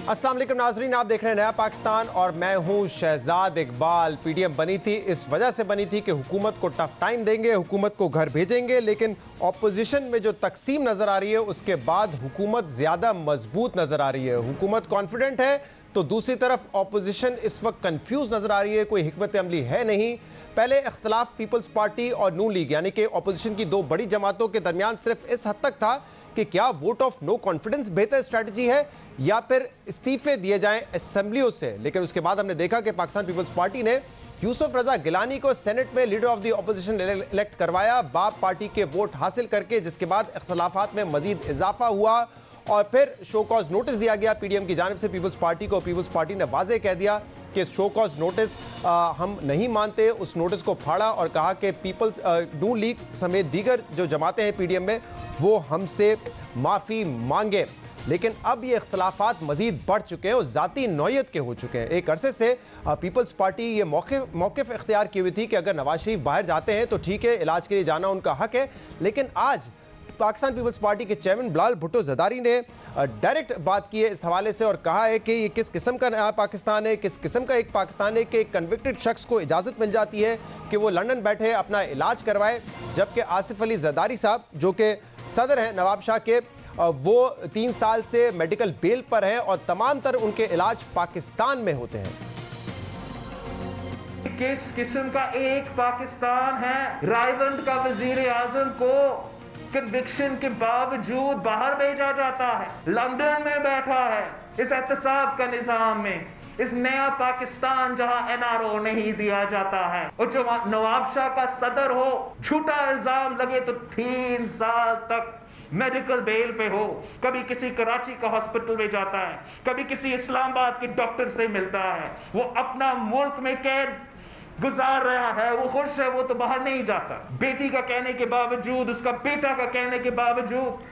अस्सलाम वालेकुम नाजरीन, आप देख रहे हैं नया पाकिस्तान और मैं हूं शहजाद इकबाल। पीडीएम बनी थी इस वजह से बनी थी कि हुकूमत को टफ टाइम देंगे, हुकूमत को घर भेजेंगे, लेकिन ऑपोजिशन में जो तकसीम नजर आ रही है उसके बाद हुकूमत ज्यादा मजबूत नजर आ रही है। हुकूमत कॉन्फिडेंट है तो दूसरी तरफ ऑपोजिशन इस वक्त कंफ्यूज नजर आ रही है, कोई हिकमत अमली है नहीं। पहले इख्तलाफ पीपल्स पार्टी और नून लीग यानी कि ऑपोजिशन की दो बड़ी जमातों के दरमियान सिर्फ इस हद तक था कि क्या वोट ऑफ नो कॉन्फिडेंस बेहतर स्ट्रैटेजी है या फिर इस्तीफे दिए जाएं असेंबलियों से। लेकिन उसके बाद हमने देखा कि पाकिस्तान पीपल्स पार्टी ने यूसुफ रजा गिलानी को सेनेट में leader of the opposition elect करवाया, बाप पार्टी के वोट हासिल करके, जिसके बाद इख्तलाफात में मजीद इजाफा हुआ और फिर शो कॉज नोटिस दिया गया पीडीएम की जानिब से पीपल्स पार्टी को। पीपल्स पार्टी ने वाजे कह दिया कि शो कॉज नोटिस हम नहीं मानते, उस नोटिस को फाड़ा और कहा कि पीपल्स नून लीग समेत दीगर जो जमातें हैं पीडीएम में वो हमसे माफ़ी मांगे। लेकिन अब ये इख्तलाफात मजीद बढ़ चुके हैं और ज़ाती नौयत के हो चुके हैं। एक अरसे से पीपल्स पार्टी ये मौक़िफ़ इख्तियार की हुई थी कि अगर नवाज शरीफ बाहर जाते हैं तो ठीक है, इलाज के लिए जाना उनका हक है। लेकिन आज पाकिस्तान पीपल्स पार्टी के चेयरमैन बिलाल भुट्टो ज़रदारी ने डायरेक्ट बात की है इस हवाले से और कहा है कि ये किस किस्म का नया पाकिस्तान है, किस किस्म का एक पाकिस्तान है कि एक कन्विक्टेड शख्स को इजाज़त मिल जाती है कि वो लंदन बैठे अपना इलाज करवाए, जबकि आसिफ अली ज़रदारी साहब जो कि सदर हैं नवाब शाह के, वो 3 साल से मेडिकल बेल पर हैं और तमाम तर उनके इलाज पाकिस्तान में होते हैं। किस किस्म का एक पाकिस्तान है? रायवंड का वजीर आजम को कन्विक्शन के बावजूद बाहर भेजा जाता है, लंदन में बैठा है इस एहतसाब का निजाम में। इस नया पाकिस्तान जहां एनआरओ नहीं दिया जाता है और जो नवाब शाह का सदर हो, झूठा इल्जाम लगे तो 3 साल तक मेडिकल बेल पे हो, कभी किसी कराची का हॉस्पिटल में जाता है, कभी किसी इस्लामाबाद के डॉक्टर से मिलता है, वो अपना मुल्क में कैद गुजार रहा है, वो खुश है, वो तो बाहर नहीं जाता, बेटी का कहने के बावजूद, उसका बेटा का कहने के बावजूद।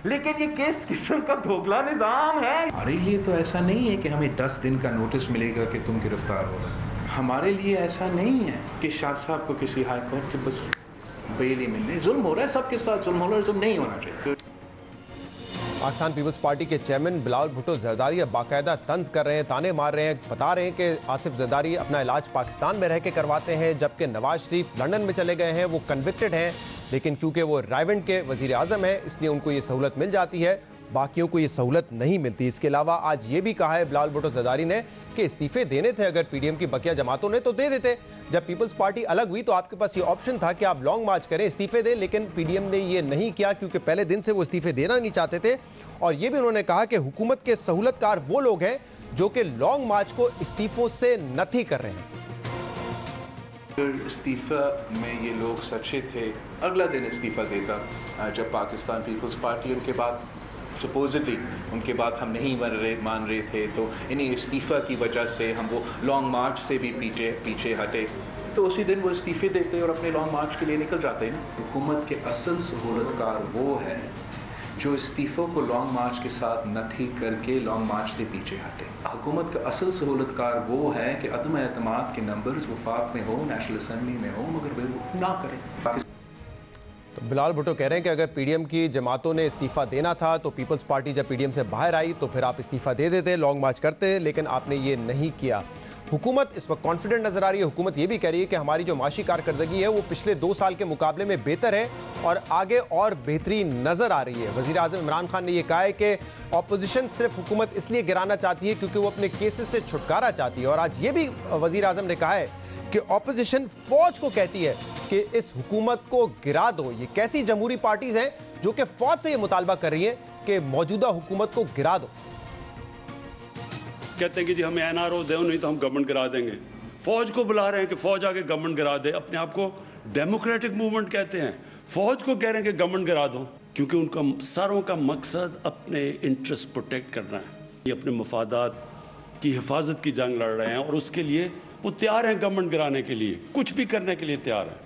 लेकिन ये किस किस्म का दोगला निजाम है? हमारे लिए तो ऐसा नहीं है कि हमें 10 दिन का नोटिस मिलेगा कि तुम गिरफ्तार हो रहे। हमारे लिए ऐसा नहीं है कि शाह साहब को किसी हाई कोर्ट से बस बेल ही मिलने। जुल्म हो रहा है, सबके साथ जुल्म हो रहा है, जुल्म नहीं होना चाहिए। पाकिस्तान पीपल्स पार्टी के चेयरमैन बिलाल भुट्टो ज़रदारी अब बाकायदा तंज कर रहे हैं, ताने मार रहे हैं, बता रहे हैं कि आसिफ ज़रदारी अपना इलाज पाकिस्तान में रह के करवाते हैं, जबकि नवाज शरीफ लंदन में चले गए हैं, वो कन्विक्टेड हैं, लेकिन क्योंकि वो रायवंड के वज़ीर आज़म है इसलिए उनको ये सहूलत मिल जाती है, बाकियों को ये सहूलत नहीं मिलती। इसके अलावा आज ये भी कहा है बिलाल भुट्टो ज़रदारी ने कि इस्तीफे देने थे अगर पीडीएम की बकिया जमातों ने तो दे देते। जब पीपल्स पार्टी अलग हुई तो आपके पास ये ऑप्शन था कि आप लॉन्ग मार्च करें, इस्तीफे दें, लेकिन पीडीएम ने ये नहीं किया क्योंकि पहले दिन से वो इस्तीफे देना नहीं चाहते थे। और ये भी उन्होंने कहा कि हुकूमत के सहूलतकार वो लोग हैं जो कि लॉन्ग मार्च को इस्तीफों से नथी कर रहे हैं। इस्तीफा में ये लोग सच्चे थे, अगला दिन इस्तीफा देता जब पाकिस्तान पीपल्स पार्टी उनके बाद सपोजिटली उनके बाद हम नहीं मान रहे थे, तो इन्हीं इस्तीफ़ा की वजह से हम वो लॉन्ग मार्च से भी पीछे हटे, तो उसी दिन वो इस्तीफ़े देते और अपने लॉन्ग मार्च के लिए निकल जाते हैं। हुकूमत के असल सहूलतकार वो है जो इस्तीफ़ों को लॉन्ग मार्च के साथ नथी करके लॉन्ग मार्च से पीछे हटे। हुकूमत का असल सहूलतकार वो है कि अदम एतमाद के नंबर्स वफाक में हो, नेशनल असम्बली में हो, मगर वो ना करें। तो बिलाल भुट्टो कह रहे हैं कि अगर पीडीएम की जमातों ने इस्तीफा देना था तो पीपल्स पार्टी जब पीडीएम से बाहर आई तो फिर आप इस्तीफा दे देते, लॉन्ग मार्च करते, लेकिन आपने ये नहीं किया। हुकूमत इस वक्त कॉन्फिडेंट नजर आ रही है। हुकूमत ये भी कह रही है कि हमारी जो माशी कारकर्दगी है वो पिछले 2 साल के मुकाबले में बेहतर है और आगे और बेहतरी नजर आ रही है। वज़ीर आज़म इमरान खान ने यह कहा है कि ऑपोजिशन सिर्फ हुकूमत इसलिए गिराना चाहती है क्योंकि वो अपने केसेस से छुटकारा चाहती है। और आज ये भी वज़ीर आज़म ने कहा है कि ऑपोजिशन फौज को कहती है कि इस हुकूमत को गिरा दो। ये कैसी जमहूरी पार्टीज हैं जो कि फौज से ये मुतालबा कर रही है कि मौजूदा हुकूमत को गिरा दो? कहते हैं कि जी हमें एनआरओ दो, नहीं तो हम गवर्नमेंट गिरा देंगे। फौज को बुला रहे हैं कि फौज आके गवर्नमेंट गिरा दे। अपने आप को डेमोक्रेटिक मूवमेंट कहते हैं, फौज को कह रहे हैं कि गवर्नमेंट गिरा दो, क्योंकि उनका सारों का मकसद अपने इंटरेस्ट प्रोटेक्ट करना है। ये अपने मफादात की हिफाजत की जंग लड़ रहे हैं और उसके लिए वो तैयार हैं, गवर्नमेंट गिराने के लिए, कुछ भी करने के लिए तैयार है।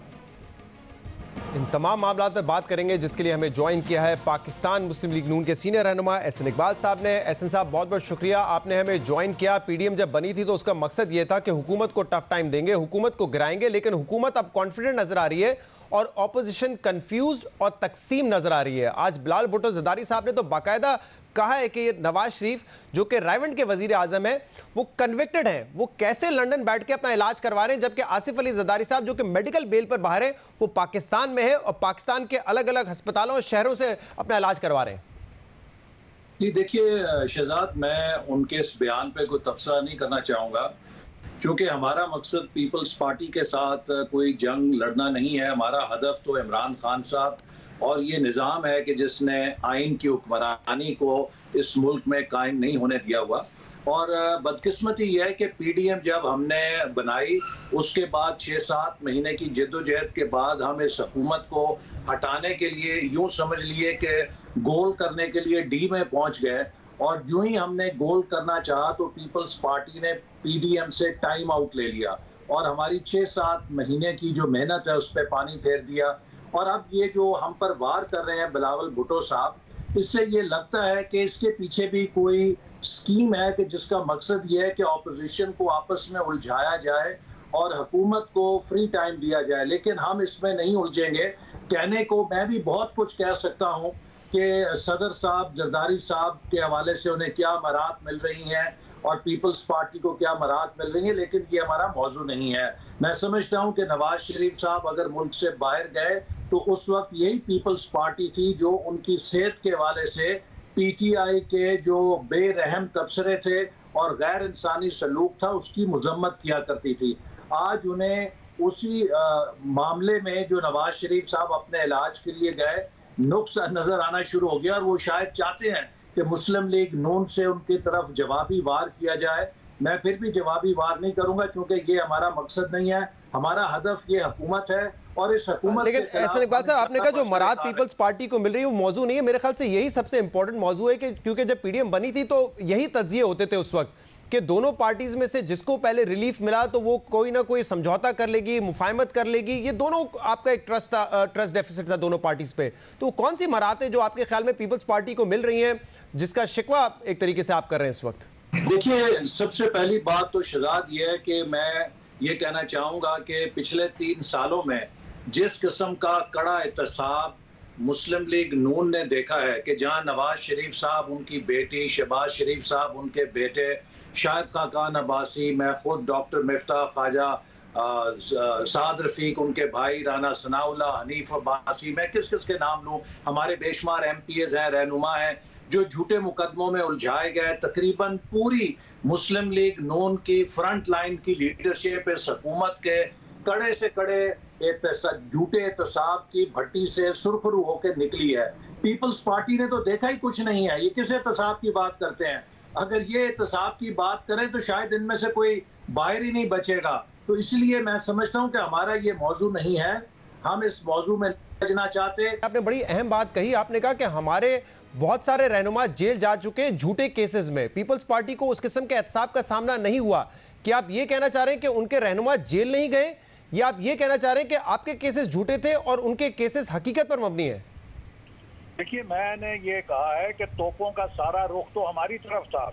इन तमाम मामलों पर बात करेंगे जिसके लिए हमें ज्वाइन किया है पाकिस्तान मुस्लिम लीग नून के सीनियर रहनुमा एहसन इकबाल साहब ने। एहसन साहब बहुत बहुत शुक्रिया, आपने हमें ज्वाइन किया। पीडीएम जब बनी थी तो उसका मकसद ये था कि हुकूमत को टफ टाइम देंगे, हुकूमत को गिराएंगे, लेकिन हुकूमत अब कॉन्फिडेंट नजर आ रही है और ऑपोजिशन कंफ्यूज्ड और तकसीम नजर आ रही है। आज बिलाल भुट्टो ज़रदारी साहब ने तो बाकायदा कहा है कि नवाज शरीफ जो कि रायवंड के वजीर आजम है वो कन्विक्टेड हैं, वो कैसे लंदन बैठ के अपना इलाज करवा रहे हैं, जबकि आसिफ अली जरदारी साहब जो कि मेडिकल बेल पर बाहर है वो पाकिस्तान में है और पाकिस्तान के अलग अलग अस्पतालों और शहरों से अपना इलाज करवा रहे हैं। जी देखिए शहजाद, मैं उनके इस बयान पे कोई तबसरा नहीं करना चाहूँगा, क्योंकि हमारा मकसद पीपल्स पार्टी के साथ कोई जंग लड़ना नहीं है। हमारा हदफ तो इमरान खान साहब और ये निज़ाम है कि जिसने आइन की हुक्मरानी को इस मुल्क में कायम नहीं होने दिया हुआ। और बदकिस्मती यह है कि पीडीएम जब हमने बनाई उसके बाद 6-7 महीने की जद्दोजहद के बाद हम इस हुकूमत को हटाने के लिए यूं समझ लिए कि गोल करने के लिए डी में पहुंच गए, और यूं ही हमने गोल करना चाहा तो पीपल्स पार्टी ने पीडीएम से टाइम आउट ले लिया और हमारी 6-7 महीने की जो मेहनत है उस पर पानी फेर दिया। और अब ये जो हम पर वार कर रहे हैं बिलावल भुट्टो साहब, इससे ये लगता है कि इसके पीछे भी कोई स्कीम है कि जिसका मकसद ये है कि ऑपोजिशन को आपस में उलझाया जाए और हुकूमत को फ्री टाइम दिया जाए। लेकिन हम इसमें नहीं उलझेंगे। कहने को मैं भी बहुत कुछ कह सकता हूँ कि सदर साहब जरदारी साहब के हवाले से उन्हें क्या मराहत मिल रही हैं और पीपल्स पार्टी को क्या मराहत मिल रही है, लेकिन ये हमारा मौजू नहीं है। मैं समझता हूँ कि नवाज शरीफ साहब अगर मुल्क से बाहर गए तो उस वक्त यही पीपल्स पार्टी थी जो उनकी सेहत के हवाले से पीटीआई के जो बेरहम तबसरे थे और गैर इंसानी सलूक था उसकी मजम्मत किया करती थी। आज उन्हें उसी मामले में जो नवाज शरीफ साहब अपने इलाज के लिए गए नुक्स नजर आना शुरू हो गया, और वो शायद चाहते हैं कि मुस्लिम लीग नून से उनकी तरफ जवाबी वार किया जाए। मैं फिर भी जवाबी वार नहीं करूंगा क्योंकि ये हमारा मकसद नहीं है। हमारा हदफ ये हुकूमत है और इस हुकूमत लेकिन एहसन इकबाल साहब, आपने कहा जो मराहत पीपल्स पार्टी को मिल रही है वो मौजू नहीं है। मेरे ख्याल से यही सबसे इंपॉर्टेंट मौजू है कि क्योंकि जब पीडीएम बनी थी तो यही तज्जिए होते थे उस वक्त कि दोनों पार्टीज में से जिसको पहले रिलीफ मिला तो वो कोई ना कोई समझौता कर लेगी, मुफाहमत कर लेगी। ये दोनों आपका एक ट्रस्ट डेफिसिट था दोनों पार्टीज पे। तो कौन सी मराहतें जो आपके ख्याल में पीपल्स पार्टी को मिल रही हैं जिसका शिकवा एक तरीके से आप कर रहे हैं इस वक्त? देखिए, सबसे पहली बात तो शहजाद ये है कि मैं ये कहना चाहूंगा कि पिछले 3 सालों में जिस किस्म का कड़ा एहतसाब मुस्लिम लीग नून ने देखा है कि जहां नवाज शरीफ साहब, उनकी बेटी शहबाज शरीफ साहब, उनके बेटे शाहिद खाकान अब्बासी, मैं खुद डॉक्टर मिफ्ता ख्वाजा, साद रफीक, उनके भाई राना सनाउल्लाह, हनीफ अब्बासी, मैं किस किस के नाम लूं, हमारे बेशुमार एमपीएस हैं, रहनुमा हैं जो झूठे मुकदमों में उलझाए गए। तकरीबन पूरी मुस्लिम लीग नून की फ्रंट लाइन की लीडरशिप इस हुकूमत के कड़े से कड़े झूठे एहतसाब की भट्टी से सुरखरू होकर निकली है। पीपल्स पार्टी ने तो देखा ही कुछ नहीं है, ये किस एहतसाब की बात करते हैं। अगर ये एहतसाब की बात करें तो शायद इनमें से कोई बाहर ही नहीं बचेगा। तो इसलिए मैं समझता हूं कि हमारा ये मौजू नहीं है, हम इस मौजू में समझना चाहते। आपने बड़ी अहम बात कही, आपने कहा कि हमारे बहुत सारे रहनुमा जेल जा चुके हैं झूठे केसेस में, पीपल्स पार्टी को उस किस्म के एहतसाब का सामना नहीं हुआ। क्या आप ये कहना चाह रहे हैं कि उनके रहनुमा जेल नहीं गए, या आप ये कहना चाह रहे हैं कि आपके केसेस झूठे थे और उनके केसेस हकीकत पर मबनी है? देखिए, मैंने ये कहा है कि तोपों का सारा रुख तो हमारी तरफ था,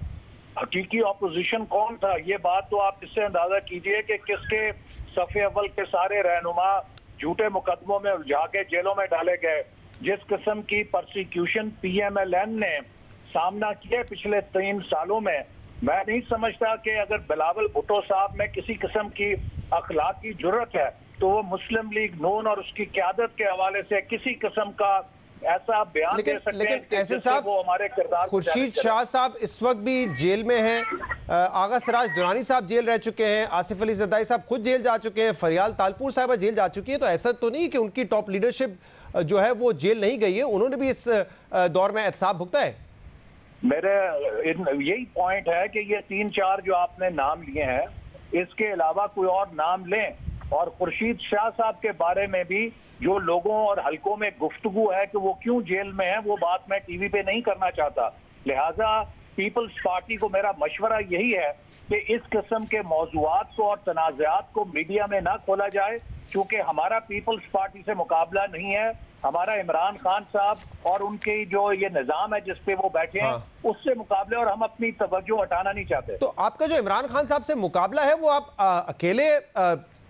हकीकी ऑपोजिशन कौन था ये बात तो आप इससे अंदाजा कीजिए कि किसके सफ़े अव्वल के सारे रहनुमा झूठे मुकदमों में उलझा के जेलों में डाले गए। जिस किस्म की परसिक्यूशन पीएमएलएन ने सामना किया पिछले 3 सालों में, मैं नहीं समझता कि अगर बिलावल भुट्टो साहब में किसी किस्म की अखलाकी जुर्रत है तो वो मुस्लिम लीग नून और उसकी क़यादत के हवाले से किसी किस्म का ऐसा बयान दे सकते हैं कि एहसन साहब, वो हमारे किरदार खुर्शीद शाह साहब इस वक्त भी जेल में हैं, आगा सिराज दुरानी साहब जेल रह चुके हैं, आसिफ अली जरदारी साहब खुद जेल जा चुके हैं, फरियाल तालपुर साहब जेल जा चुकी है। तो ऐसा तो नहीं कि उनकी टॉप लीडरशिप जो है वो जेल नहीं गई है, उन्होंने भी इस दौर में एहतसाब भुगता है। मेरे यही पॉइंट है कि ये 3-4 जो आपने नाम लिए हैं, इसके अलावा कोई और नाम लें। और खुर्शीद शाह साहब के बारे में भी जो लोगों और हलकों में गुफ्तगू है कि वो क्यों जेल में है, वो बात मैं टीवी पे नहीं करना चाहता। लिहाजा पीपल्स पार्टी को मेरा मशवरा यही है कि इस किस्म के मौज़ूआत को और तनाज़ात को मीडिया में ना खोला जाए, क्योंकि हमारा पीपल्स पार्टी से मुकाबला नहीं है, हमारा इमरान खान साहब और उनके जो ये निज़ाम है जिस पे वो बैठे हैं उससे मुकाबले, और हम अपनी तवज्जो हटाना नहीं चाहते। तो आपका जो इमरान खान साहब से मुकाबला है वो आप अकेले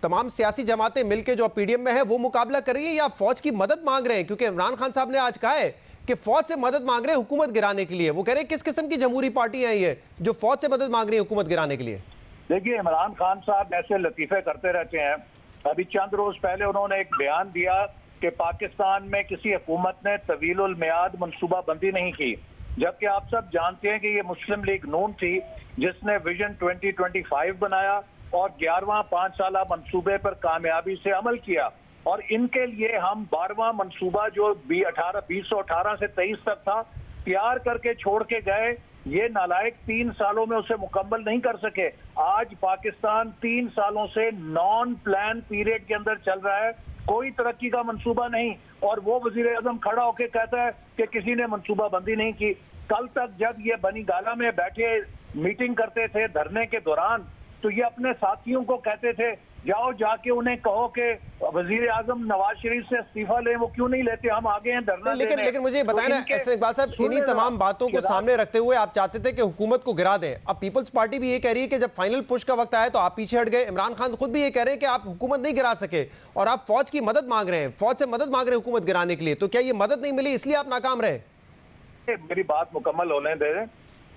तमाम सियासी जमातें मिलकर जो पीडीएम में है वो मुकाबला कर रही है, या फौज की मदद मांग रहे हैं? क्योंकि इमरान खान साहब ने आज कहा है कि फौज से मदद मांग रहे हैं हुकूमत गिराने के लिए। वो कह रहे हैं किस किस्म की जमहूरी पार्टी है ये जो फौज से मदद मांग रही है हुकूमत गिराने के लिए? देखिए, इमरान खान साहब ऐसे लतीफे करते रहते हैं। अभी चंद रोज पहले उन्होंने एक बयान दिया कि पाकिस्तान में किसी हुकूमत ने तवीलुल मियाद मनसूबाबंदी नहीं की, जबकि आप सब जानते हैं कि ये मुस्लिम लीग नून थी जिसने विजन 2025 बनाया और 11वां 5 साला मनसूबे पर कामयाबी से अमल किया। और इनके लिए हम 12वां मनसूबा जो 2018 से 23 तक था तैयार करके छोड़ के गए। ये नालायक 3 सालों में उसे मुकम्मल नहीं कर सके। आज पाकिस्तान 3 सालों से नॉन प्लान पीरियड के अंदर चल रहा है, कोई तरक्की का मंसूबा नहीं। और वो वजीर आजम खड़ा होकर कहता है कि किसी ने मंसूबा बंदी नहीं की। कल तक जब ये बनी गाला में बैठे मीटिंग करते थे धरने के दौरान, तो ये अपने साथियों को कहते थे जाओ जाके उन्हें कहो कि वजीर आजम नवाज शरीफ से इस्तीफा लें। वो क्यों नहीं लेते? हम आगे हैं धरना देने। लेकिन मुझे बताएं ना एहसन इकबाल साहब, इन्हीं तमाम बातों को सामने रखते हुए आप चाहते थे कि हुकूमत को गिरा दें। अब पीपल्स पार्टी भी ये कह रही है कि जब फाइनल पुश का वक्त आया तो आप पीछे हट गए। इमरान खान खुद भी ये कह रहे हैं कि आप हुकूमत नहीं गिरा सके और आप फौज की मदद मांग रहे हैं, फौज से मदद मांग रहे हैं हुकूमत गिराने के लिए। तो क्या ये मदद नहीं मिली इसलिए आप नाकाम रहे? मेरी बात मुकम्मल होने दे।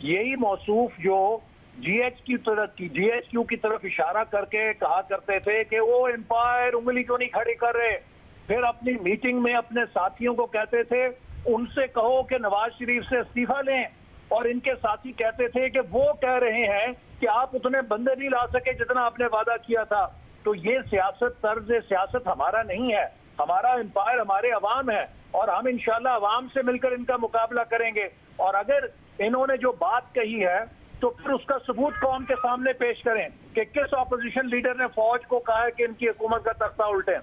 यही मौसूफ जो जीएचक्यू की तरफ इशारा करके कहा करते थे कि वो एम्पायर उंगली क्यों नहीं खड़ी कर रहे, फिर अपनी मीटिंग में अपने साथियों को कहते थे उनसे कहो कि नवाज शरीफ से इस्तीफा लें। और इनके साथी कहते थे कि वो कह रहे हैं कि आप उतने बंदे नहीं ला सके जितना आपने वादा किया था। तो ये सियासत, तर्ज सियासत हमारा नहीं है। हमारा एम्पायर हमारे अवाम है और हम इंशाल्लाह अवाम से मिलकर इनका मुकाबला करेंगे। और अगर इन्होंने जो बात कही है तो फिर उसका सबूत कौम के सामने पेश करें कि किस ऑपोजिशन लीडर ने फौज को कहा है कि इनकी हुकूमत का तख्ता उल्टे।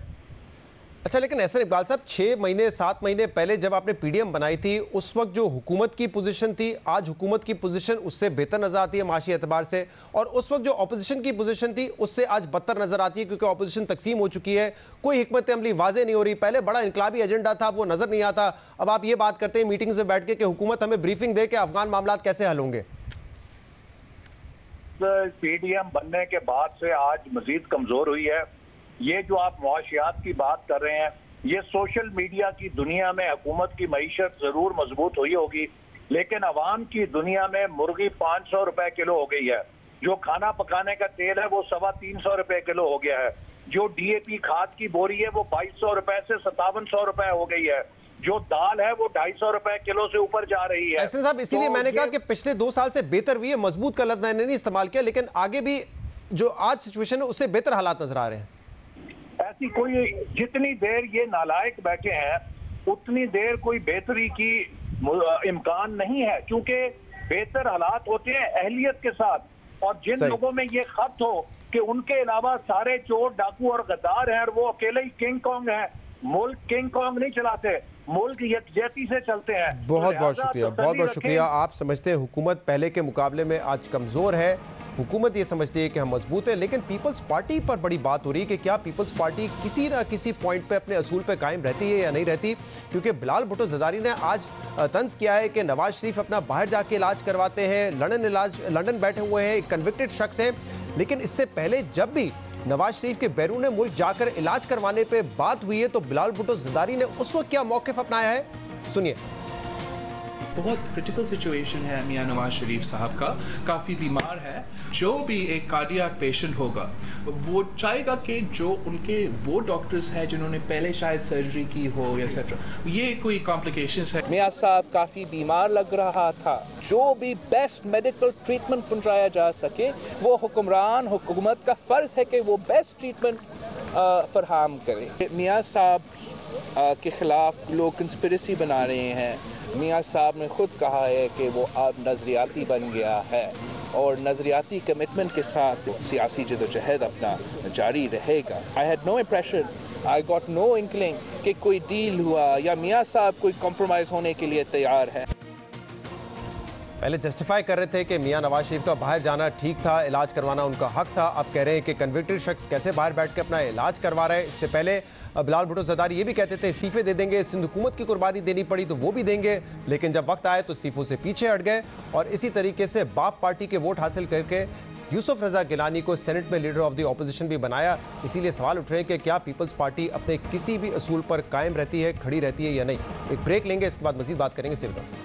अच्छा, लेकिन एहसन इकबाल साहब 6 महीने 7 महीने पहले जब आपने पीडीएम बनाई थी उस वक्त जो हुकूमत की पोजीशन थी, आज हुकूमत की पोजीशन उससे बेहतर नजर आती है माशी एतबार से, और उस वक्त जो ऑपोजिशन की पोजीशन थी उससे आज बदतर नजर आती है क्योंकि ऑपोजिशन तकसीम हो चुकी है, कोई हिकमत अमली वाजे नहीं हो रही। पहले बड़ा इनकलाबी एजेंडा था वो नजर नहीं आता, अब आप ये बात करते हैं मीटिंग से बैठ के कि हुकूमत हमें ब्रीफिंग दे कि अफगान मामला कैसे हल होंगे। पीडीएम बनने के बाद से आज मजीद कमजोर हुई है। ये जो आप मुआशियात की बात कर रहे हैं, ये सोशल मीडिया की दुनिया में हुकूमत की मईशत जरूर मजबूत हुई होगी, लेकिन अवाम की दुनिया में मुर्गी 500 रुपए किलो हो गई है। जो खाना पकाने का तेल है वो 325 रुपए किलो हो गया है। जो डीएपी खाद की बोरी है वो 2200 रुपए से 5700 रुपए हो गई है। जो दाल है वो 250 रुपए किलो से ऊपर जा रही है। एहसन साहब, इसीलिए मैंने कहा कि पिछले 2 साल से बेहतर हुई है। मजबूत का लफ्ज मैंने नहीं इस्तेमाल किया, लेकिन आगे भी जो आज सिचुएशन है उससे बेहतर हालात नजर आ रहे हैं। ऐसी कोई, जितनी देर ये नालायक बैठे हैं उतनी देर कोई बेहतरी की इम्कान नहीं है, क्योंकि बेहतर हालात होते हैं अहलियत के साथ। और जिन लोगों में ये खत हो कि उनके अलावा सारे चोर डाकू और गद्दार हैं और वो अकेले ही किंग कॉन्ग है, मुल्क किंग कॉन्ग नहीं चलाते, मुल्क यकजहती से चलते हैं। बहुत बहुत शुक्रिया, बहुत बहुत शुक्रिया। आप समझते हैं हुकूमत पहले के मुकाबले में आज कमजोर है, हुकूमत ये समझती है कि हम मजबूत है, लेकिन पीपल्स पार्टी पर बड़ी बात हो रही है कि क्या पीपल्स पार्टी किसी ना किसी पॉइंट पे अपने असूल पे कायम रहती है या नहीं रहती। क्योंकि बिलाल भुट्टो ज़रदारी ने आज तंज किया है कि नवाज शरीफ अपना बाहर जाके इलाज करवाते हैं, लंदन बैठे हुए हैं, एक कन्विक्टेड शख्स है। लेकिन इससे पहले जब भी नवाज शरीफ के बैरून मुल्क जाकर इलाज करवाने पे बात हुई है तो बिलाल भुट्टो ज़रदारी ने उस वक्त क्या मौक़िफ़ अपनाया है, सुनिए। बहुत क्रिटिकल सिचुएशन है मियां नवाज शरीफ साहब का, काफ़ी बीमार है। जो भी एक कार्डियक पेशेंट होगा वो चाहेगा कि जो उनके वो डॉक्टर्स हैं जिन्होंने पहले शायद सर्जरी की हो एक्सेट्रा, ये कोई कॉम्प्लिकेशंस है। मियां साहब काफ़ी बीमार लग रहा था, जो भी बेस्ट मेडिकल ट्रीटमेंट पहुंचाया जा सके वो हुक्मरान हुकूमत का फ़र्ज़ है कि वो बेस्ट ट्रीटमेंट फरहम करे। मियां साहब के ख़िलाफ़ लोग कंस्पिरेसी बना रहे हैं। मियां साहब ने खुद कहा है कि वो अब नज़रियाती बन गया है और नज़रियाती कमिटमेंट के साथ सियासी जदोजहद अपना जारी रहेगा। I had no impression, I got no inkling कि कोई डील हुआ या मियां साहब कोई कॉम्प्रोमाइज़ होने के लिए तैयार है। पहले जस्टिफाई कर रहे थे कि मियां नवाज शरीफ का बाहर जाना ठीक था, इलाज करवाना उनका हक था। अब कह रहे हैं कि कन्विक्टेड शख्स कैसे बाहर बैठ के अपना इलाज करवा रहे हैं। इससे पहले बिलाल भुट्टो ज़रदारी ये भी कहते थे इस्तीफे दे देंगे, सिंध हुकूमत की कुर्बानी देनी पड़ी तो वो भी देंगे, लेकिन जब वक्त आया तो इस्तीफों से पीछे हट गए और इसी तरीके से बाप पार्टी के वोट हासिल करके यूसुफ रजा गिलानी को सेनेट में लीडर ऑफ द ऑपोजिशन भी बनाया। इसीलिए सवाल उठ रहे हैं कि क्या पीपल्स पार्टी अपने किसी भी असूल पर कायम रहती है, खड़ी रहती है या नहीं। एक ब्रेक लेंगे, इसके बाद मजीद बात करेंगे। Stay with us.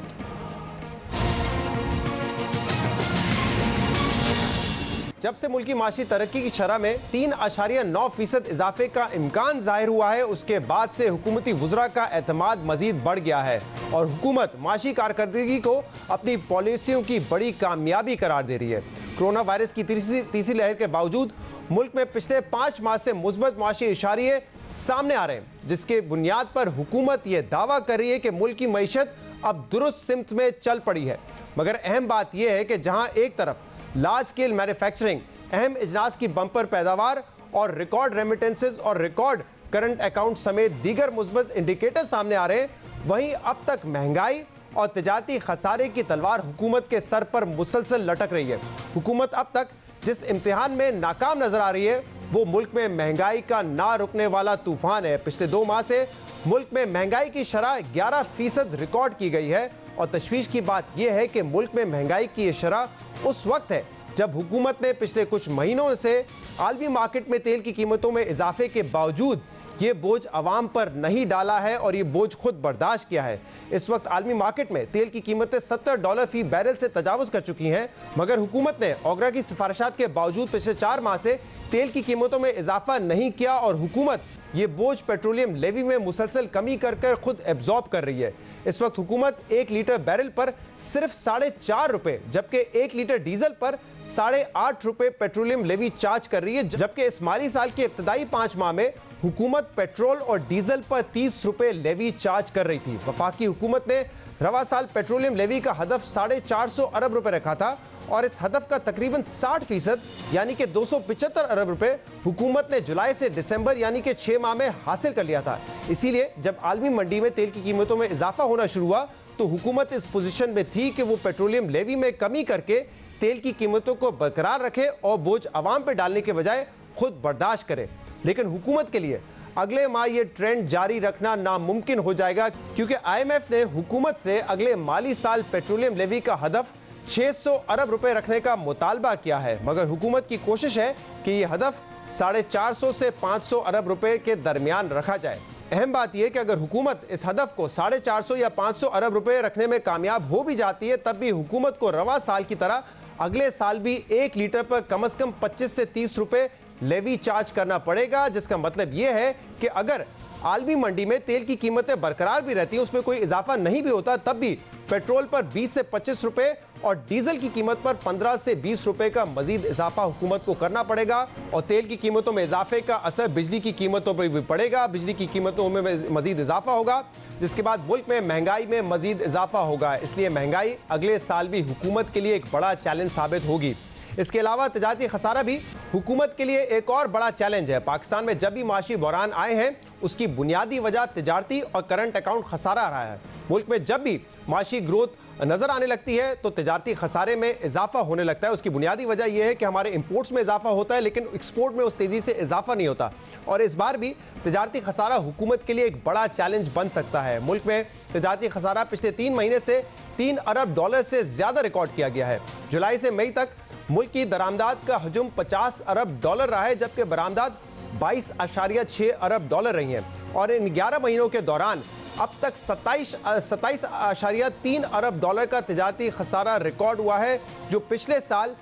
जब से मुल्की माशी तरक्की की शरह में 3.9% इजाफे का इम्कान जाहिर हुआ है, उसके बाद से हुकूमती वुज़रा का एतमाद मजीद बढ़ गया है और हुकूमत माशी कारकर्दगी को अपनी पॉलिसियों की बड़ी कामयाबी करार दे रही है। कोरोना वायरस की तीसरी लहर के बावजूद मुल्क में पिछले 5 माह से मुस्बत माशी इशारे सामने आ रहे हैं, जिसके बुनियाद पर हुकूमत ये दावा कर रही है कि मुल्क की मईशत अब दुरुस्त सिमत में चल पड़ी है। मगर अहम बात यह है कि जहां एक तरफ लार्ज स्केल मैन्युफैक्चरिंग, अहम इजनास की बम्पर पैदावार और रिकॉर्ड रेमिटेंसेस और रिकॉर्ड करंट अकाउंट समेत दीगर मुस्बत इंडिकेटर सामने आ रहे हैं, वहीं अब तक महंगाई और तिजारती खसारे की तलवार हुकूमत के सर पर मुसलसल लटक रही है। हुकूमत अब तक जिस इम्तिहान में नाकाम नजर आ रही है वो मुल्क में महंगाई का ना रुकने वाला तूफान है। पिछले 2 माह से मुल्क में महंगाई की शरह 11% रिकॉर्ड की गई है और तशवीश की बात यह है कि मुल्क में महंगाई की ये शरह उस वक्त है जब हुकूमत ने पिछले कुछ महीनों से आलमी मार्केट में तेल की कीमतों में इजाफे के बावजूद ये बोझ आवाम पर नहीं डाला है और ये बोझ खुद बर्दाश्त किया है। इस वक्त आलमी मार्केट में तेल की कीमतें $70 फी बैरल से तजावुज कर चुकी हैं, मगर हुकूमत ने ओगरा की सिफारिशात के बावजूद पिछले 4 माह से तेल की कीमतों में इजाफा नहीं किया और हुकूमत ये बोझ पेट्रोलियम लेवी में मुसलसल कमी कर कर खुद एब्जॉर्ब कर रही है। इस वक्त हुकूमत 1 लीटर बैरल पर सिर्फ ₹4.5, जबकि 1 लीटर डीजल पर ₹8.5 पेट्रोलियम लेवी चार्ज कर रही है, जबकि इस माली साल के इब्तदाई 5 माह में हुकूमत पेट्रोल और डीजल पर ₹30 लेवी चार्ज कर रही थी। वफाकी हुकूमत ने रवा साल पेट्रोलियम लेवी का हदफ ₹450 अरब रखा था और इस हदफ का तकरीबन 60% यानी कि ₹275 अरब हुकूमत ने जुलाई से दिसंबर यानी कि 6 माह में हासिल कर लिया था। इसीलिए जब आलमी मंडी में तेल की कीमतों में इजाफा होना शुरू हुआ तो हुकूमत इस पोजीशन में थी कि वो पेट्रोलियम लेवी में कमी करके तेल की कीमतों को बरकरार रखे और बोझ आवाम पर डालने के बजाय खुद बर्दाश्त करे। लेकिन हुकूमत के लिए अगले माह ये ट्रेंड जारी रखना नामुमकिन हो जाएगा, क्योंकि IMF ने हुकूमत से अगले माली साल पेट्रोलियम लेवी का हदफ ₹600 अरब रखने का मुतालबा किया है, मगर हुकूमत की कोशिश है कि यह हदफ 450 से 500 अरब रुपए के दरमियान रखा जाए। अहम बात यह कि अगर हुकूमत इस हदफ को 450 या 500 अरब रुपए रखने में कामयाब हो भी जाती है, तब भी हुकूमत को रवा साल की तरह अगले साल भी 1 लीटर पर कम से कम 25 से 30 रुपए लेवी चार्ज करना पड़ेगा, जिसका मतलब यह है कि अगर आलमी मंडी में तेल की कीमतें बरकरार भी रहती हैं, उसमें कोई इजाफा नहीं भी होता, तब भी पेट्रोल पर 20 से 25 रुपए और डीजल की कीमत पर 15 से 20 रुपए का मजीद इजाफा हुकूमत को करना पड़ेगा। और तेल की कीमतों में इजाफे का असर बिजली की कीमतों पर भी पड़ेगा। बिजली की कीमतों में मजीद इजाफा होगा, जिसके बाद मुल्क में महंगाई में मजीद इजाफा होगा। इसलिए महंगाई अगले साल भी हुकूमत के लिए एक बड़ा चैलेंज साबित होगी। इसके अलावा तिजारती खसारा भी हुकूमत के लिए एक और बड़ा चैलेंज है। पाकिस्तान में जब भी माशी बहरान आए हैं, उसकी बुनियादी वजह तिजारती और करंट अकाउंट खसारा रहा है। मुल्क में जब भी माशी ग्रोथ नजर आने लगती है तो तिजारती खसारे में इजाफा होने लगता है। उसकी बुनियादी वजह यह है कि हमारे इंपोर्ट्स में इजाफा होता है, लेकिन एक्सपोर्ट में उस तेजी से इजाफा नहीं होता। और इस बार भी तिजारती खसारा हुकूमत के लिए एक बड़ा चैलेंज बन सकता है। मुल्क में तिजारती खसारा पिछले 3 महीने से $3 अरब से ज्यादा रिकॉर्ड किया गया है। जुलाई से मई तक मुल्क की दरामदाद का हजम $50 अरब रहा है, जबकि बरामदाद $22.6 अरब रही है। और इन 11 महीनों के दौरान अब तक 27.3 अरब का तिजारती खसारा रिकॉर्ड हुआ है, जो पिछले साल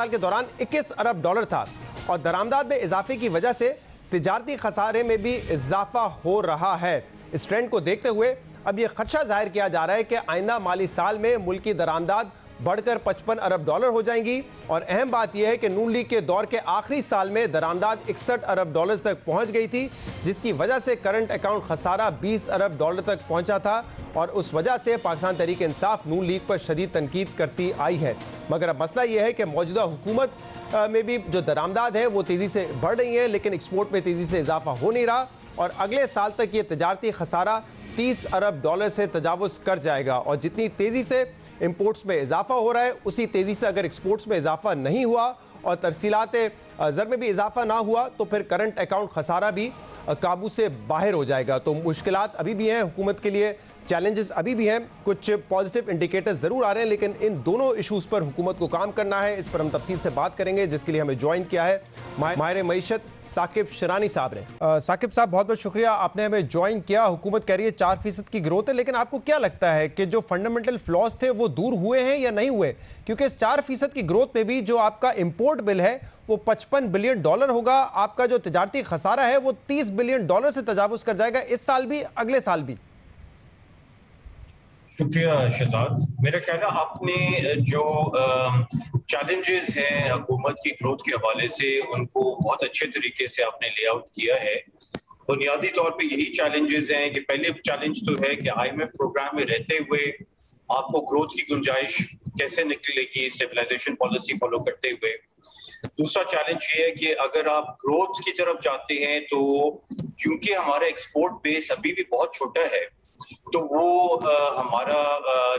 के दौरान $21 अरब था। और दरामदाद में इजाफे की वजह से तिजारती खसारे में भी इजाफा हो रहा है। इस ट्रेंड को देखते हुए अब यह खदशा जाहिर किया जा रहा है कि आइंदा माली साल में मुल्क की दरामदाद बढ़कर $55 अरब हो जाएंगी। और अहम बात यह है कि नून लीग के दौर के आखिरी साल में दरामदाद $61 अरब तक पहुंच गई थी, जिसकी वजह से करंट अकाउंट खसारा $20 अरब तक पहुंचा था। और उस वजह से पाकिस्तान तहरीक इंसाफ नून लीग पर शदीद तनकीद करती आई है। मगर अब मसला यह है कि मौजूदा हुकूमत में भी जो दरामदाद है वो तेज़ी से बढ़ रही है, लेकिन एक्सपोर्ट में तेज़ी से इजाफा हो नहीं रहा। और अगले साल तक ये तिजारती खसारा $30 अरब से तजावुज़ कर जाएगा। और जितनी तेज़ी से इंपोर्ट्स में इजाफा हो रहा है, उसी तेज़ी से अगर एक्सपोर्ट्स में इजाफा नहीं हुआ और तरसीलात ज़र में भी इजाफा ना हुआ तो फिर करंट अकाउंट खसारा भी काबू से बाहर हो जाएगा। तो मुश्किलात अभी भी हैं हुकूमत के लिए चैलेंजेस अभी भी हैं, कुछ पॉजिटिव इंडिकेटर्स जरूर आ रहे हैं, लेकिन इन दोनों इश्यूज पर हुकूमत को काम करना है। इस पर हम तफसील से बात करेंगे, जिसके लिए हमें ज्वाइन किया है माहिर मईशत साकिब शिरानी साहब ने। साकिब साहब, बहुत बहुत शुक्रिया, आपने हमें ज्वाइन किया। हुकूमत कह रही है 4% की ग्रोथ है, लेकिन आपको क्या लगता है कि जो फंडामेंटल फ्लॉज थे वो दूर हुए हैं या नहीं हुए? क्योंकि इस 4% की ग्रोथ में भी जो आपका इंपोर्ट बिल है वो $55 बिलियन होगा, आपका जो तिजारती खसारा है वो $30 बिलियन से तजावुज कर जाएगा, इस साल भी अगले साल भी। शुक्रिया शहजाद। मेरा ख्याल है आपने जो चैलेंजेस हैं हुकूमत की ग्रोथ के हवाले से उनको बहुत अच्छे तरीके से आपने लेआउट किया है। बुनियादी तौर पे यही चैलेंजेस हैं कि पहले चैलेंज तो है कि IMF प्रोग्राम में रहते हुए आपको ग्रोथ की गुंजाइश कैसे निकलेगी स्टेबलाइजेशन पॉलिसी फॉलो करते हुए। दूसरा चैलेंज ये है कि अगर आप ग्रोथ की तरफ जाते हैं तो क्योंकि हमारा एक्सपोर्ट बेस अभी भी बहुत छोटा है तो वो हमारा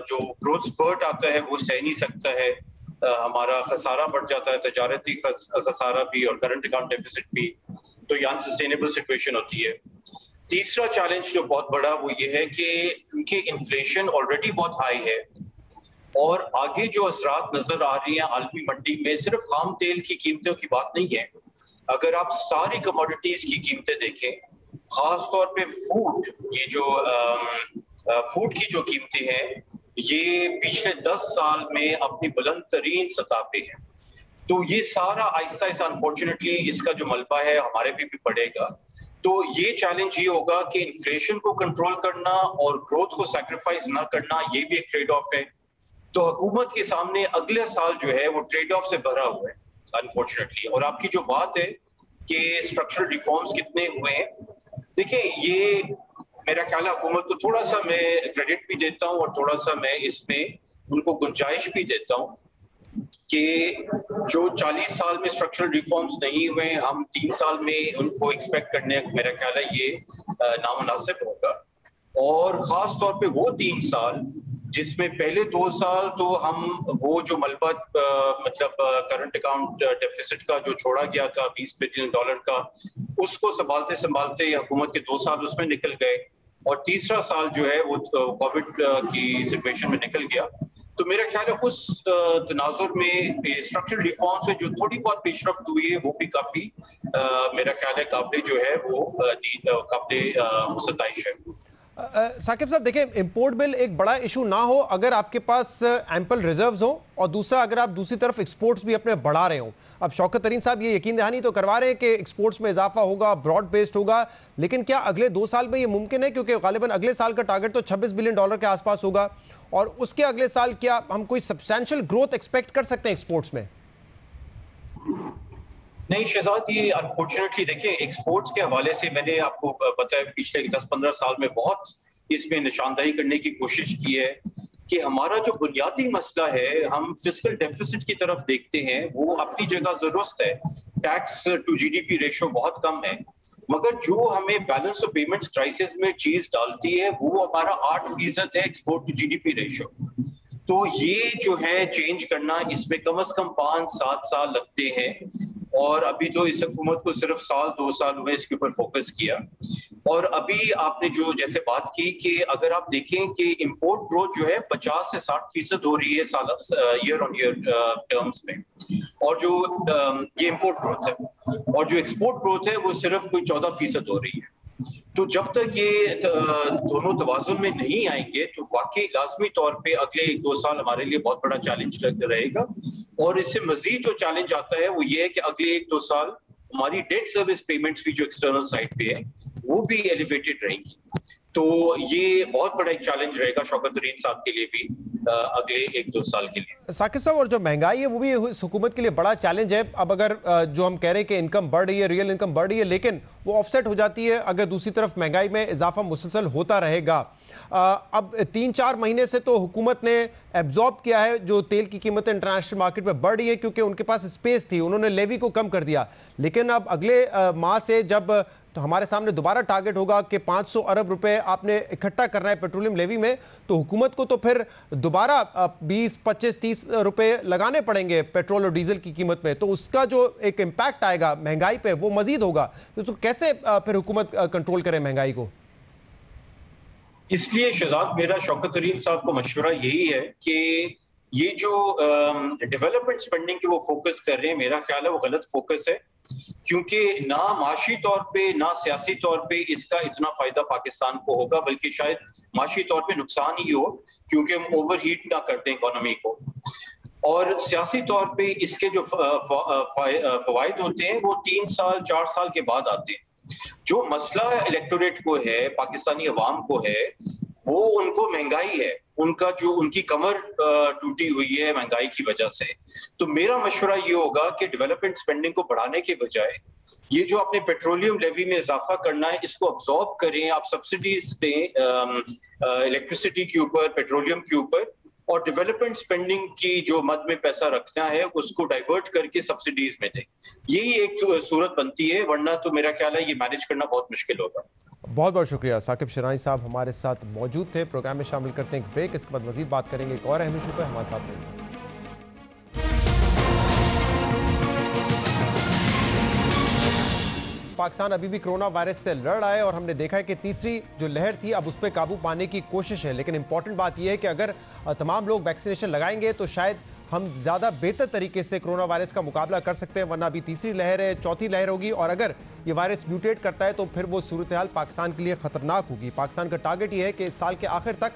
जो ग्रोथ स्पर्ट आता है वो सह नहीं सकता है, हमारा खसारा बढ़ जाता है, तजारती खसारा भी और करंट अकाउंट डेफिसिट भी, तो ये अनसस्टेनेबल सिचुएशन होती है। तीसरा चैलेंज जो बहुत बड़ा वो ये है कि क्योंकि इन्फ्लेशन ऑलरेडी बहुत हाई है और आगे जो असरात नजर आ रही हैं आलमी मंडी में, सिर्फ खाम तेल की कीमतों की बात नहीं है, अगर आप सारी कमोडिटीज की कीमतें देखें, खास तौर पे फूड, ये जो फूड की जो कीमतें हैं ये पिछले 10 साल में अपनी बुलंद तरीन सतह पे है। तो ये सारा आहिस्ता आहिस्ता अनफॉर्चुनेटली इसका जो मलबा है हमारे भी पड़ेगा। तो ये चैलेंज ये होगा कि इन्फ्लेशन को कंट्रोल करना और ग्रोथ को सैक्रिफाइस ना करना, ये भी एक ट्रेड ऑफ है। तो हुकूमत के सामने अगले साल जो है वो ट्रेड ऑफ से भरा हुआ है अनफॉर्चुनेटली। और आपकी जो बात है कि स्ट्रक्चरल रिफॉर्म्स कितने हुए हैं, देखिए ये मेरा ख्याल है हुकूमत को थोड़ा सा मैं क्रेडिट भी देता हूँ और थोड़ा सा मैं इसमें उनको गुंजाइश भी देता हूँ कि जो 40 साल में स्ट्रक्चरल रिफॉर्म्स नहीं हुए, हम 3 साल में उनको एक्सपेक्ट करने मेरा ख्याल है ये नामुनासिब होगा। और खास तौर पे वो 3 साल जिसमें पहले 2 साल तो हम वो जो मलबा मतलब करंट अकाउंट डेफिसिट का जो छोड़ा गया था $20 बिलियन का, उसको संभालते संभालते हुकूमत के 2 साल उसमें निकल गए और तीसरा साल जो है वो कोविड की सिचुएशन में निकल गया। तो मेरा ख्याल है उस तनाजुर में स्ट्रक्चरल रिफॉर्म्स में जो थोड़ी बहुत पेशरफ्त हुई है वो भी काफी मेरा ख्याल है काबिल जो है वो काबिल सताइश है। साकिब साहब, देखिए इंपोर्ट बिल एक बड़ा इशू ना हो अगर आपके पास एम्पल रिजर्व्स हो, और दूसरा अगर आप दूसरी तरफ एक्सपोर्ट्स भी अपने बढ़ा रहे हो। अब शौकत तरीन साहब ये यकीन दहानी तो करवा रहे हैं कि एक्सपोर्ट्स में इजाफा होगा, ब्रॉड बेस्ड होगा, लेकिन क्या अगले 2 साल में ये मुमकिन है? क्योंकि गालिबन अगले साल का टारगेट तो $26 बिलियन के आसपास होगा, और उसके अगले साल क्या हम कोई सब्सटैंशियल ग्रोथ एक्सपेक्ट कर सकते हैं एक्सपोर्ट्स में? नहीं शहजाद, ये अनफॉर्चुनेटली देखिए एक्सपोर्ट्स के हवाले से मैंने आपको बताया पिछले 10-15 साल में बहुत इसमें निशानदाही करने की कोशिश की है कि हमारा जो बुनियादी मसला है, हम फिस्कल डेफिसिट की तरफ देखते हैं, वो अपनी जगह दुरुस्त है, टैक्स टू GDP रेशो बहुत कम है, मगर जो हमें बैलेंस ऑफ पेमेंट्स क्राइसिस में चीज डालती है वो हमारा 8% है एक्सपोर्ट टू GDP रेशो। तो ये जो है चेंज करना, इसमें कम से कम 5-7 साल लगते हैं और अभी तो इस हुकूमत को सिर्फ 1-2 साल हुए इसके ऊपर फोकस किया। और अभी आपने जो जैसे बात की कि अगर आप देखें कि इंपोर्ट ग्रोथ जो है 50 से 60% हो रही है साल ईयर ऑन ईयर टर्म्स में, और जो ये इंपोर्ट ग्रोथ है, और जो एक्सपोर्ट ग्रोथ है वो सिर्फ कोई 14% हो रही है। तो जब तक ये दोनों तवाज़ुन में नहीं आएंगे तो वाकई लाजमी तौर पे अगले 1-2 साल हमारे लिए बहुत बड़ा चैलेंज रहेगा। और इससे मजीद जो चैलेंज आता है वो ये है कि अगले 1-2 साल हमारी डेट सर्विस पेमेंट्स भी जो एक्सटर्नल साइड पे है वो भी एलिवेटेड रहेंगी। तो ये बहुत बड़ा एक चैलेंज रहेगा शौकत तरीन साहब के लिए भी अगले 1-2 साल के लिए। साकिब साहब, और जो महंगाई है वो भी इस हुकूमत के लिए बड़ा चैलेंज है। अब अगर जो हम कह रहे हैं कि इनकम बढ़ रही है, रियल इनकम बढ़ रही है, लेकिन वो ऑफसेट हो जाती है अगर दूसरी तरफ महंगाई में इजाफा मुसलसल होता रहेगा। अब 3-4 महीने से तो हुकूमत ने एब्जॉर्ब किया है जो तेल की कीमतें इंटरनेशनल मार्केट में बढ़ रही है, क्योंकि उनके पास स्पेस थी, उन्होंने लेवी को कम कर दिया। लेकिन अब अगले माह से जब तो हमारे सामने दोबारा टारगेट होगा कि 500 अरब रुपए आपने इकट्ठा करना है पेट्रोलियम लेवी में, तो हुकूमत को तो फिर दोबारा 20, 25, 30 रुपए लगाने पड़ेंगे पेट्रोल और डीजल की कीमत में। तो उसका जो एक इम्पैक्ट आएगा महंगाई पे वो मजीद होगा। तो कैसे फिर हुकूमत कंट्रोल करे महंगाई को? इसलिए शहजाद, मेरा शौकत तरीन साहब को मशवरा यही है कि ये जो डेवलपमेंट स्पेंडिंग के वो फोकस कर रहे हैं, मेरा ख्याल है वो गलत फोकस है, क्योंकि ना माशी तौर पे ना सियासी तौर पे इसका इतना फायदा पाकिस्तान को होगा, बल्कि शायद माशी तौर पे नुकसान ही हो, क्योंकि हम ओवरहीट ना करते हैं इकोनॉमी को। और सियासी तौर पे इसके जो फवायद होते हैं वो 3 साल 4 साल के बाद आते हैं। जो मसला इलेक्टोरेट को है, पाकिस्तानी अवाम को है, वो उनको महंगाई है, उनका जो उनकी कमर टूटी हुई है महंगाई की वजह से। तो मेरा मशवरा ये होगा कि डेवलपमेंट स्पेंडिंग को बढ़ाने के बजाय ये जो अपने पेट्रोलियम लेवी में इजाफा करना है इसको अब्सॉर्ब करें, आप सब्सिडीज दें इलेक्ट्रिसिटी के ऊपर, पेट्रोलियम के ऊपर, और डेवलपमेंट स्पेंडिंग की जो मद में पैसा रखना है उसको डाइवर्ट करके सब्सिडीज में दें। यही एक सूरत बनती है, वरना तो मेरा ख्याल है ये मैनेज करना बहुत मुश्किल होगा। बहुत बहुत शुक्रिया। साकिब शिरानी साहब हमारे साथ मौजूद थे। प्रोग्राम में शामिल करते हैं एक ब्रेक, इसके बाद मजीद बात करेंगे एक और अहम इशू पर। हमारे साथ रहिए। पाकिस्तान अभी भी कोरोना वायरस से लड़ रहा है और हमने देखा है कि तीसरी जो लहर थी अब उस पर काबू पाने की कोशिश है। लेकिन इंपॉर्टेंट बात यह है कि अगर तमाम लोग वैक्सीनेशन लगाएंगे तो शायद हम ज़्यादा बेहतर तरीके से कोरोना वायरस का मुकाबला कर सकते हैं, वरना अभी तीसरी लहर है, चौथी लहर होगी और अगर ये वायरस म्यूटेट करता है तो फिर वो सूरत हाल पाकिस्तान के लिए खतरनाक होगी। पाकिस्तान का टारगेट ये है कि इस साल के आखिर तक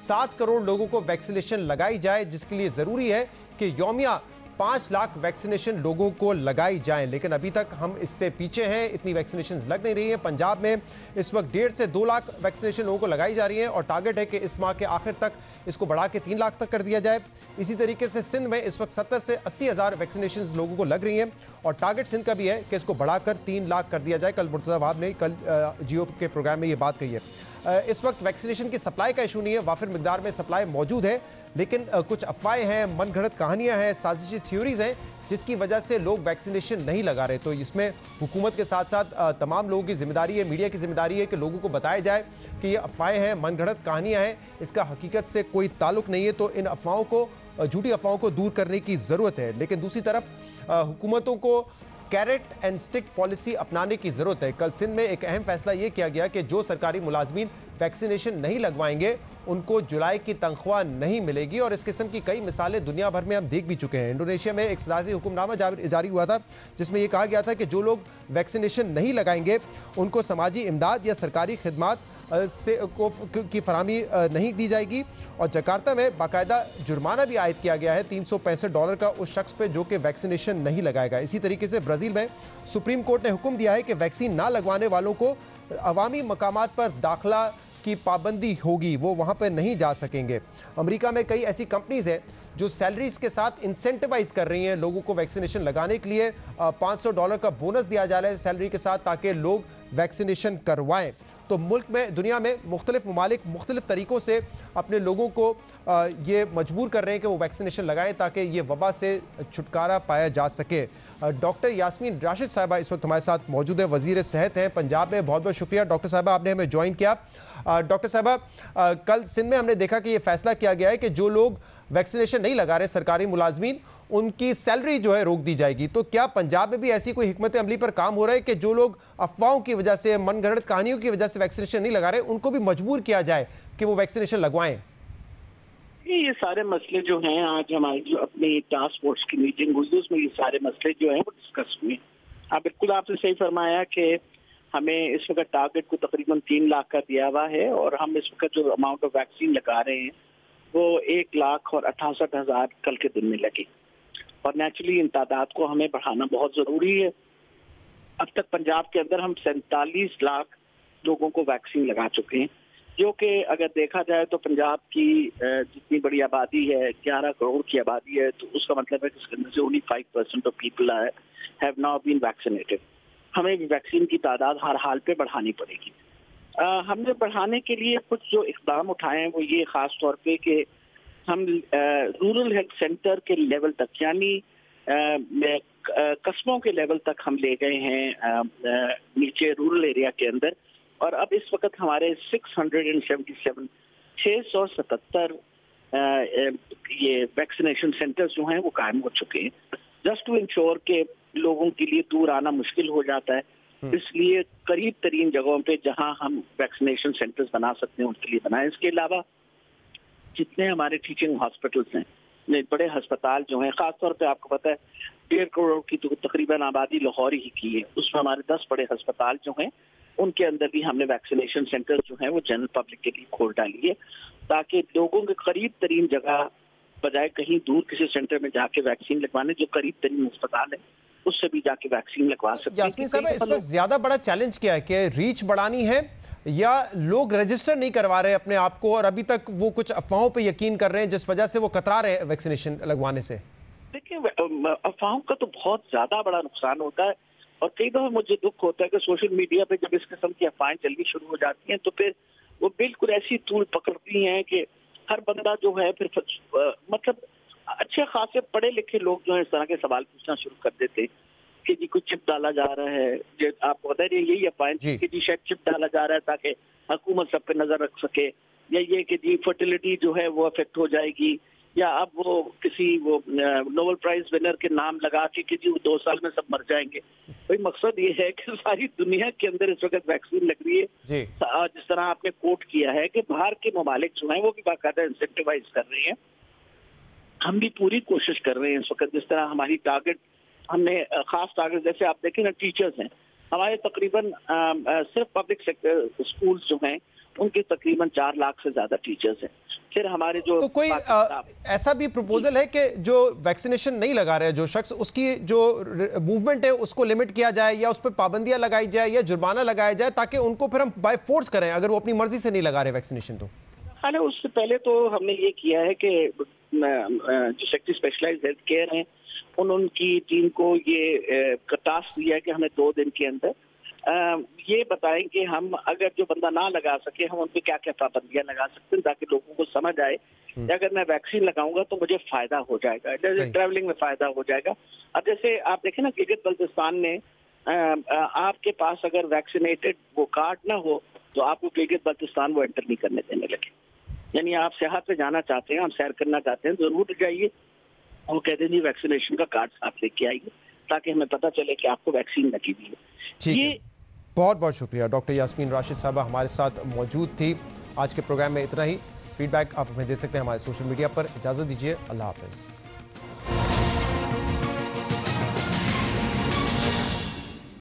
7 करोड़ लोगों को वैक्सीनेशन लगाई जाए, जिसके लिए ज़रूरी है कि यौमिया 5 लाख वैक्सीनेशन लोगों को लगाई जाएं। लेकिन अभी तक हम इससे पीछे हैं, इतनी वैक्सीनेशन लग नहीं रही हैं। पंजाब में इस वक्त 1.5 से 2 लाख वैक्सीनेशन लोगों को लगाई जा रही हैं और टारगेट है कि इस माह के आखिर तक इसको बढ़ा के 3 लाख तक कर दिया जाए। इसी तरीके से सिंध में इस वक्त 70 से 80 हज़ार वैक्सीनेशन लोगों को लग रही हैं और टारगेट सिंध का भी है कि इसको बढ़ाकर 3 लाख कर दिया जाए। कल मुर्तज़ा वहाब ने कल जियो के प्रोग्राम में ये बात कही है। इस वक्त वैक्सीनेशन की सप्लाई का इशू नहीं है, वाफिर मिकदार में सप्लाई मौजूद है, लेकिन कुछ अफवाहें हैं, मनगढ़ंत कहानियां हैं, साजिशी थ्योरीज हैं, जिसकी वजह से लोग वैक्सीनेशन नहीं लगा रहे। तो इसमें हुकूमत के साथ साथ तमाम लोगों की जिम्मेदारी है, मीडिया की जिम्मेदारी है कि लोगों को बताया जाए कि ये अफवाहें हैं, मनगढ़ंत कहानियां हैं, इसका हकीकत से कोई ताल्लुक नहीं है। तो इन अफवाहों को, झूठी अफवाहों को दूर करने की ज़रूरत है। लेकिन दूसरी तरफ हुकूमतों को कैरेट एंड स्टिक पॉलिसी अपनाने की जरूरत है। कल सिंध में एक अहम फैसला यह किया गया कि जो सरकारी मुलाजमीन वैक्सीनेशन नहीं लगवाएंगे उनको जुलाई की तनख्वाह नहीं मिलेगी और इस किस्म की कई मिसालें दुनिया भर में हम देख भी चुके हैं। इंडोनेशिया में एक सदारती हुक्मनामा जारी हुआ था जिसमें यह कहा गया था कि जो लोग वैक्सीनेशन नहीं लगाएंगे उनको समाजी इमदाद या सरकारी खिदमात की फराहमी नहीं दी जाएगी। और जकार्ता में बाकायदा जुर्माना भी आयद किया गया है $365 का उस शख्स पे जो कि वैक्सीनेशन नहीं लगाएगा। इसी तरीके से ब्राज़ील में सुप्रीम कोर्ट ने हुक्म दिया है कि वैक्सीन ना लगवाने वालों को अवामी मकामात पर दाखिला की पाबंदी होगी, वो वहाँ पर नहीं जा सकेंगे। अमेरिका में कई ऐसी कंपनीज हैं जो सैलरीज के साथ इंसेंटिवाइज कर रही हैं लोगों को वैक्सीनेशन लगाने के लिए। $500 का बोनस दिया जा रहा है सैलरी के साथ ताकि लोग वैक्सीनेशन करवाएं। तो मुल्क में, दुनिया में मुख्तलिफ ममालिक मुख्तलिफ तरीक़ों से अपने लोगों को ये मजबूर कर रहे हैं कि वो वैक्सीनेशन लगाएं ताकि ये वबा से छुटकारा पाया जा सके। डॉक्टर यास्मीन राशिद साहिबा इस वक्त हमारे साथ मौजूद है, वज़ीर सेहत हैं पंजाब में। बहुत बहुत शुक्रिया डॉक्टर साहिबा, आपने हमें ज्वाइन किया। डॉक्टर साहिबा, कल सिंध में हमने देखा कि ये फैसला किया गया है कि जो लोग वैक्सीनेशन नहीं लगा रहे सरकारी मुलाजमीन, उनकी सैलरी जो है रोक दी जाएगी। तो क्या पंजाब में भी ऐसी कोई हिकमत अमली पर काम हो रहा है कि जो लोग अफवाहों की वजह से, मनगढ़ंत कहानियों की वजह से वैक्सीनेशन नहीं लगा रहे उनको भी मजबूर किया जाए कि वो वैक्सीनेशन लगवाएं? ये सारे मसले जो हैं, आज हमारी जो अपनी टास्क फोर्स की मीटिंग हुई उसमें ये सारे मसले जो हैं वो डिस्कस हुए। बिल्कुल आपने सही फरमाया कि हमें इस वक्त टारगेट को तकरीबन 3 लाख का दिया हुआ है और हम इस वक्त जो अमाउंट ऑफ वैक्सीन लगा रहे हैं वो 1,68,000 कल के दिन में लगी और नेचुरली इन तादाद को हमें बढ़ाना बहुत ज़रूरी है। अब तक पंजाब के अंदर हम 47 लाख लोगों को वैक्सीन लगा चुके हैं, जो कि अगर देखा जाए तो पंजाब की जितनी बड़ी आबादी है, 11 करोड़ की आबादी है, तो उसका मतलब है कि इसके अंदर से only 5% of people have now been vaccinated. हमें वैक्सीन की तादाद हर हाल पे बढ़ानी पड़ेगी। हमने बढ़ाने के लिए कुछ जो इक़दाम उठाए हैं वो ये ख़ास तौर पे कि हम रूरल हेल्थ सेंटर के लेवल तक, यानी कस्बों के लेवल तक हम ले गए हैं नीचे रूरल एरिया के अंदर। और अब इस वक्त हमारे 677 ये वैक्सीनेशन सेंटर्स जो हैं वो कायम हो चुके हैं, जस्ट टू इंश्योर के लोगों के लिए दूर आना मुश्किल हो जाता है। इसलिए करीब तरीन जगहों पे जहां हम वैक्सीनेशन सेंटर्स बना सकते हैं उनके लिए बनाए। इसके अलावा जितने हमारे टीचिंग हॉस्पिटल्स हैं, बड़े अस्पताल जो हैं, खासतौर पे आपको पता है 1.5 करोड़ की तो तकरीबन आबादी लाहौर ही की है, उसमें हमारे 10 बड़े अस्पताल जो हैं उनके अंदर भी हमने वैक्सीनेशन सेंटर जो है वो जनरल पब्लिक के लिए खोल डाली है, ताकि लोगों के करीब तरीन जगह बजाय कहीं दूर किसी सेंटर में जाके वैक्सीन लगवाने, जो करीब तरीन अस्पताल है उससे भी जाके वैक्सीन लगवा सकते हैं। यास्मीन साहब, इसमें ज्यादा बड़ा चैलेंज क्या है कि रीच बढ़ानी है या लोग रजिस्टर नहीं करवा रहे अपने आप को और अभी तक वो कुछ अफवाहों पे यकीन कर रहे हैं जिस वजह से वो कतरा रहे हैं वैक्सीनेशन लगवाने से? देखिए, अफवाहों का तो बहुत ज्यादा बड़ा नुकसान होता है और कई दफा मुझे दुख होता है कि सोशल मीडिया पे जब इस किस्म की अफवाहें चलनी शुरू हो जाती हैं तो फिर वो बिल्कुल ऐसी तूल पकड़ती हैं कि हर बंदा जो है फिर मतलब अच्छे खासे पढ़े लिखे लोग जो है इस तरह के सवाल पूछना शुरू कर देते हैं कि जी कुछ चिप डाला जा रहा है, जो आपको बता रही है यही अफवाहें कि जी शायद चिप डाला जा रहा है ताकि हुकूमत सब पे नजर रख सके, या ये कि जी फर्टिलिटी जो है वो अफेक्ट हो जाएगी, या अब वो किसी वो नोबेल प्राइज विनर के नाम लगा के जी वो 2 साल में सब मर जाएंगे। भाई मकसद ये है कि सारी दुनिया के अंदर इस वक्त वैक्सीन लग रही है, जिस तरह आपने कोट किया है कि बाहर के ममालिक जो हैं वो भी बाकायदा इंसेंटिवाइज कर रहे हैं। हम भी पूरी कोशिश कर रहे हैं इस वक्त, जिस तरह हमारी टारगेट हमने खास टारगेट, जैसे आप देखें ना टीचर्स हैं हमारे तकरीबन सिर्फ पब्लिक सेक्टर स्कूल्स जो हैं उनके तकरीबन 4 लाख से ज्यादा टीचर्स हैं। फिर हमारे जो तो कोई ऐसा भी प्रपोजल है कि जो वैक्सीनेशन नहीं लगा रहे जो शख्स, उसकी जो मूवमेंट है उसको लिमिट किया जाए या उस पर पाबंदियां लगाई जाए या जुर्माना लगाया जाए ताकि उनको फिर हम बाय फोर्स करें अगर वो अपनी मर्जी से नहीं लगा रहे वैक्सीनेशन? तो हालांकि उससे पहले तो हमने ये किया है कि जो सेक्रेटरी स्पेशलाइज्ड हेल्थ केयर हैं उनकी टीम को ये टास्क दिया है कि हमें 2 दिन के अंदर ये बताएं कि हम अगर जो बंदा ना लगा सके हम उन पर क्या क्या पाबंदियां लगा सकते हैं ताकि लोगों को समझ आए कि अगर मैं वैक्सीन लगाऊंगा तो मुझे फायदा हो जाएगा, जैसे ट्रैवलिंग में फायदा हो जाएगा। अब जैसे आप देखें ना गिलगित बल्तिस्तान ने आपके पास अगर वैक्सीनेटेड वो कार्ड ना हो तो आपको गिलगित बल्तिस्तान वो एंटर नहीं करने देने लगे। यानी आप सेहत पे जाना चाहते हैं, आप सैर करना चाहते हैं, जरूर जाइए, वो कहते हैं जी वैक्सीनेशन का कार्ड आप लेके आइए ताकि हमें पता चले कि आपको वैक्सीन लगी हुई है। ठीक है, बहुत बहुत शुक्रिया। डॉक्टर यास्मीन राशिद साहबा हमारे साथ मौजूद थी। आज के प्रोग्राम में इतना ही। फीडबैक आप हमें दे सकते हैं हमारे सोशल मीडिया पर। इजाज़त दीजिए, अल्लाह हाफ़िज़।